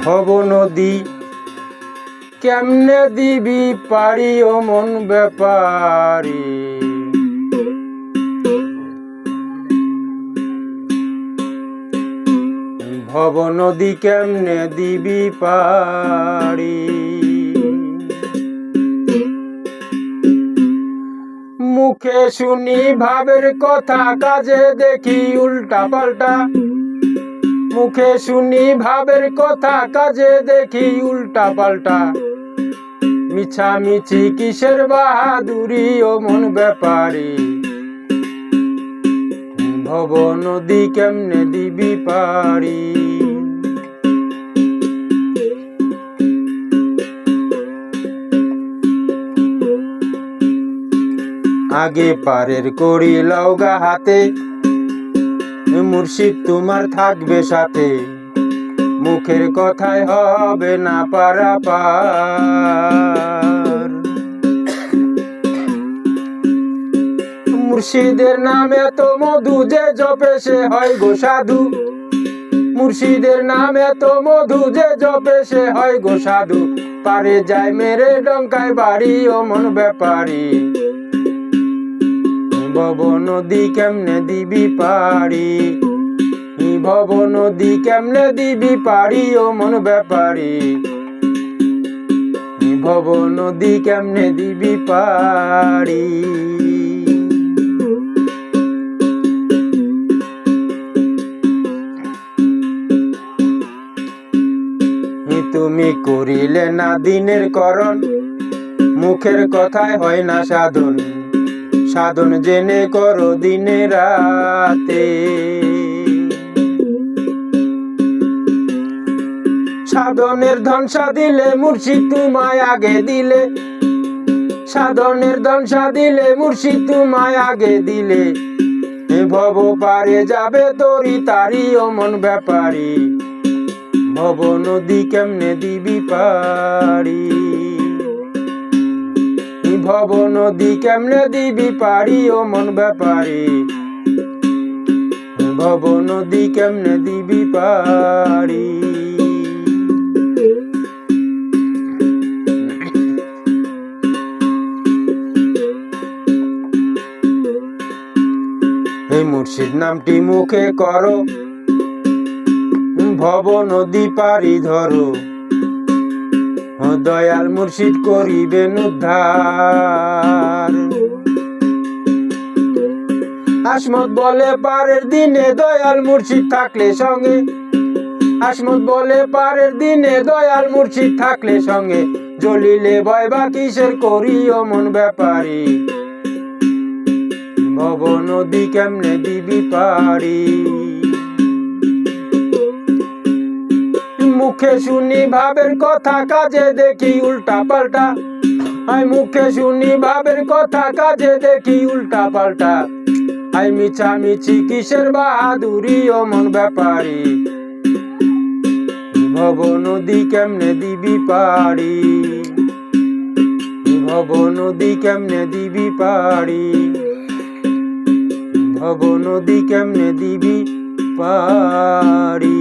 ভব নদী কেমনে দিবি পারি ও মন ব্যাপারী। ভব নদী কেমনে দিবি পারি। মুখে শুনি ভাবের কথা, কাজে দেখি উল্টা পাল্টা। মুখে শুনি ভাবের কথা, কাজে দেখি উল্টা পাল্টা। মিছামিছি কিসের বাহাদুরি ও মন ব্যাপারী। ভব নদী কেমনে দিবি পারি। আগে পারের করি লাউগা হাতে, মুর্শিদ তোমার থাকবে সাথে। মুখের কথায় হবে না পারাপার। মুর্শিদের নামে তো মধু, যে জপে সে হয় গো সাধু। মুর্শিদের নামে তো মধু, যে জপে সে হয় গো সাধু। পারে যায় মেরে ডঙ্কায় বাড়ি ও মন ব্যাপারী। ভব নদী কেমনে দিবি পারি। ভব নদী কেমনে দিবি পারি ও মন ব্যাপারী। ভব নদী কেমনে দিবি পারি। তুমি করিলে না দিনের করণ, মুখের কথায় হয় না সাধন। সাধন জেনে করো দিনে রাতে। সাধনের ধনসা দিলে মুর্শিদ তোমায় আগে দিলে। সাধনের ধনসা দিলে মুর্শিদ তোমায় আগে দিলে। ভব পারে যাবে তরি তারি ও মন ব্যাপারী। ভব নদী কেমনে দিবি পারি। ভব নদী কেমনে দিবি পারি ও মন ব্যাপারী। ভব নদী কেমনে দিবি পারি। এই মুর্শিদ নামটি মুখে করো, ভব নদী পারি ধরো। দয়াল মুর্শিদ করিবেন উদ্ধার। আসমত বলে পারের দিনে দয়াল মুর্শিদ থাকলে সঙ্গে। আসমত বলে পারের দিনে দয়াল মুর্শিদ থাকলে সঙ্গে। জ্বলিলে ভয় বা কিসের করি ও মন ব্যাপারী। ভব নদী কেমনে দিবি পারি। মুখে শুনি ভাবের কথা, কাজে দেখি উল্টা পাল্টা। আই মুখে শুনি ভাবের কথা, কাজে দেখি উল্টা পাল্টা। আই মিছামিছি কিসের বাহাদুরি ও মন ব্যাপারী। ভব নদী কেমনে দিবি পারি। ভব নদী কেমনে দিবি পারি। ভব নদী কেমনে দিবি পারি।